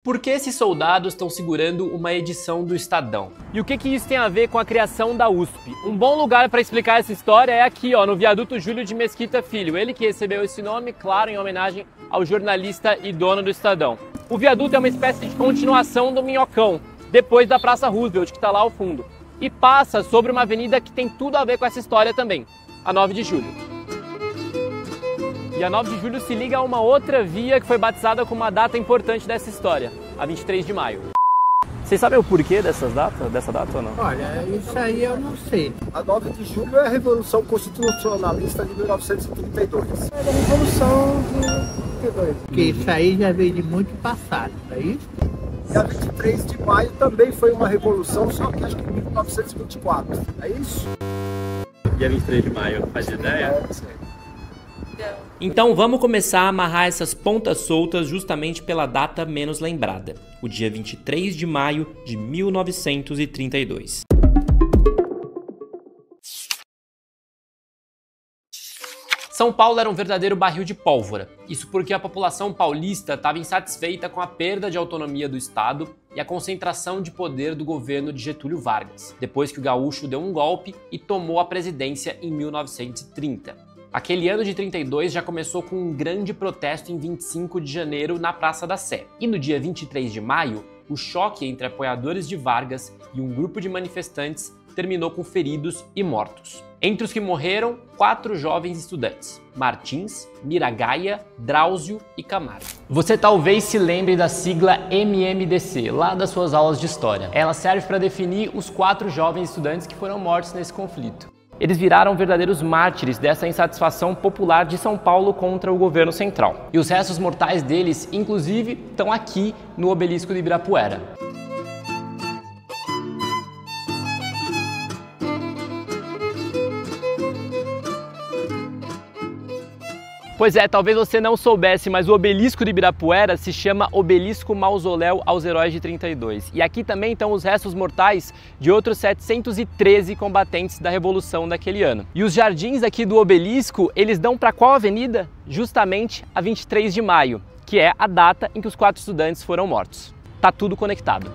Por que esses soldados estão segurando uma edição do Estadão? E o que isso tem a ver com a criação da USP? Um bom lugar para explicar essa história é aqui, no viaduto Júlio de Mesquita Filho. Ele que recebeu esse nome, claro, em homenagem ao jornalista e dono do Estadão. O viaduto é uma espécie de continuação do Minhocão, depois da Praça Roosevelt, que está lá ao fundo. E passa sobre uma avenida que tem tudo a ver com essa história também, a 9 de Julho. E a 9 de Julho se liga a uma outra via que foi batizada com uma data importante dessa história, a 23 de maio. Vocês sabem o porquê dessa data ou não? Olha, isso aí eu não sei. A 9 de julho é a Revolução Constitucionalista de 1932. É a Revolução de 32. Porque isso aí já veio de muito passado, não é isso? E a 23 de maio também foi uma revolução, só que acho que em 1924. É isso? Dia 23 de maio, faz ideia? É, sim. Então vamos começar a amarrar essas pontas soltas justamente pela data menos lembrada, o dia 23 de maio de 1932. São Paulo era um verdadeiro barril de pólvora. Isso porque a população paulista estava insatisfeita com a perda de autonomia do Estado e a concentração de poder do governo de Getúlio Vargas, depois que o gaúcho deu um golpe e tomou a presidência em 1930. Aquele ano de 32 já começou com um grande protesto em 25 de janeiro na Praça da Sé. E no dia 23 de maio, o choque entre apoiadores de Vargas e um grupo de manifestantes terminou com feridos e mortos. Entre os que morreram, 4 jovens estudantes: Martins, Miragaia, Drauzio e Camargo. Você talvez se lembre da sigla MMDC, lá das suas aulas de história. Ela serve para definir os 4 jovens estudantes que foram mortos nesse conflito. Eles viraram verdadeiros mártires dessa insatisfação popular de São Paulo contra o governo central. E os restos mortais deles, inclusive, estão aqui no obelisco de Ibirapuera. Pois é, talvez você não soubesse, mas o obelisco de Ibirapuera se chama Obelisco Mausoléu aos Heróis de 32. E aqui também estão os restos mortais de outros 713 combatentes da Revolução daquele ano. E os jardins aqui do obelisco, eles dão para qual avenida? Justamente a 23 de maio, que é a data em que os 4 estudantes foram mortos. Tá tudo conectado.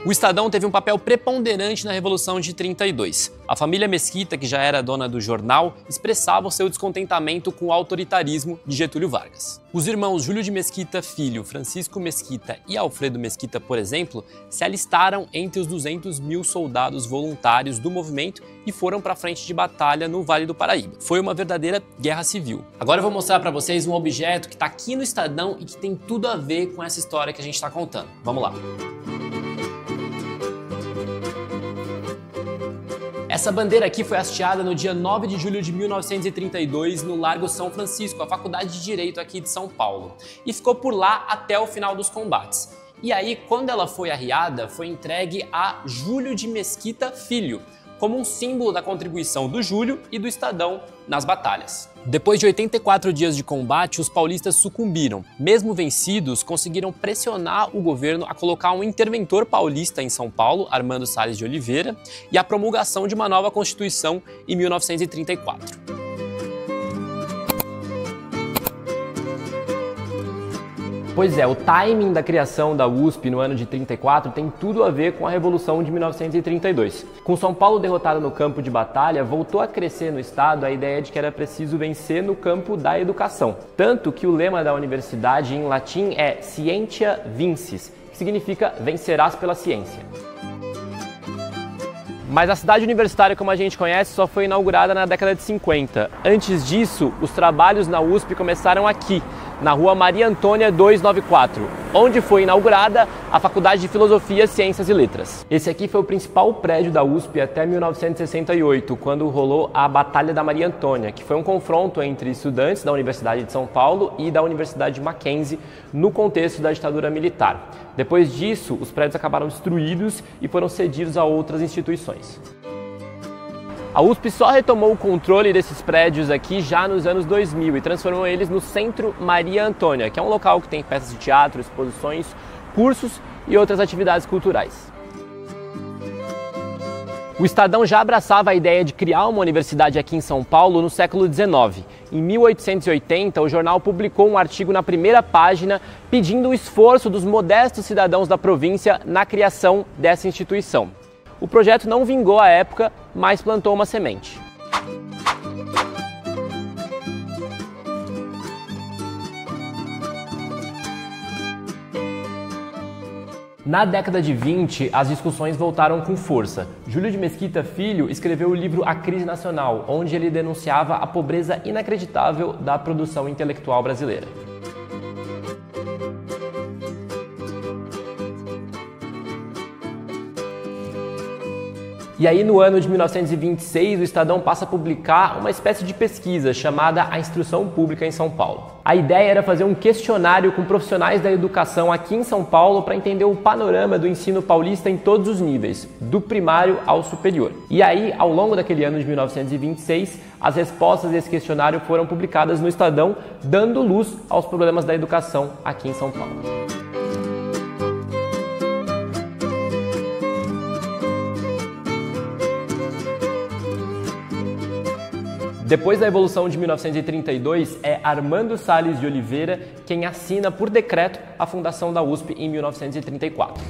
O Estadão teve um papel preponderante na Revolução de 32. A família Mesquita, que já era dona do jornal, expressava o seu descontentamento com o autoritarismo de Getúlio Vargas. Os irmãos Júlio de Mesquita Filho, Francisco Mesquita e Alfredo Mesquita, por exemplo, se alistaram entre os 200 mil soldados voluntários do movimento e foram para a frente de batalha no Vale do Paraíba. Foi uma verdadeira guerra civil. Agora eu vou mostrar para vocês um objeto que está aqui no Estadão e que tem tudo a ver com essa história que a gente está contando. Vamos lá. Essa bandeira aqui foi hasteada no dia 9 de julho de 1932 no Largo São Francisco, a Faculdade de Direito aqui de São Paulo, e ficou por lá até o final dos combates. E aí, quando ela foi arriada, foi entregue a Júlio de Mesquita Filho, como um símbolo da contribuição do Júlio e do Estadão nas batalhas. Depois de 84 dias de combate, os paulistas sucumbiram. Mesmo vencidos, conseguiram pressionar o governo a colocar um interventor paulista em São Paulo, Armando Salles de Oliveira, e a promulgação de uma nova Constituição em 1934. Pois é, o timing da criação da USP no ano de 34 tem tudo a ver com a Revolução de 1932. Com São Paulo derrotado no campo de batalha, voltou a crescer no estado a ideia de que era preciso vencer no campo da educação. Tanto que o lema da universidade em latim é Scientia Vinces, que significa vencerás pela ciência. Mas a cidade universitária, como a gente conhece, só foi inaugurada na década de 50. Antes disso, os trabalhos na USP começaram aqui, na rua Maria Antônia 294, onde foi inaugurada a Faculdade de Filosofia, Ciências e Letras. Esse aqui foi o principal prédio da USP até 1968, quando rolou a Batalha da Maria Antônia, que foi um confronto entre estudantes da Universidade de São Paulo e da Universidade de Mackenzie no contexto da ditadura militar. Depois disso, os prédios acabaram destruídos e foram cedidos a outras instituições. A USP só retomou o controle desses prédios aqui já nos anos 2000 e transformou eles no Centro Maria Antônia, que é um local que tem peças de teatro, exposições, cursos e outras atividades culturais. O Estadão já abraçava a ideia de criar uma universidade aqui em São Paulo no século XIX. Em 1880, o jornal publicou um artigo na primeira página pedindo o esforço dos modestos cidadãos da província na criação dessa instituição. O projeto não vingou à época, mas plantou uma semente. Na década de 20, as discussões voltaram com força. Júlio de Mesquita Filho escreveu o livro A Crise Nacional, onde ele denunciava a pobreza inacreditável da produção intelectual brasileira. E aí, no ano de 1926, o Estadão passa a publicar uma espécie de pesquisa chamada A Instrução Pública em São Paulo. A ideia era fazer um questionário com profissionais da educação aqui em São Paulo para entender o panorama do ensino paulista em todos os níveis, do primário ao superior. E aí, ao longo daquele ano de 1926, as respostas desse questionário foram publicadas no Estadão, dando luz aos problemas da educação aqui em São Paulo. Depois da Revolução de 1932, é Armando Salles de Oliveira quem assina por decreto a fundação da USP em 1934.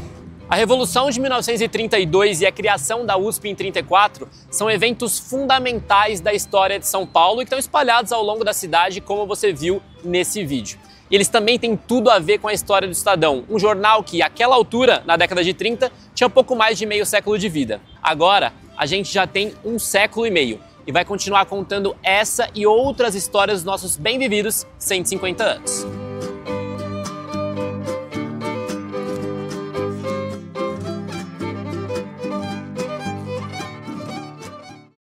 A Revolução de 1932 e a criação da USP em 1934 são eventos fundamentais da história de São Paulo e que estão espalhados ao longo da cidade, como você viu nesse vídeo. E eles também têm tudo a ver com a história do Estadão, um jornal que, àquela altura, na década de 30, tinha pouco mais de meio século de vida. Agora, a gente já tem 1 século e meio. E vai continuar contando essa e outras histórias dos nossos bem-vividos 150 anos.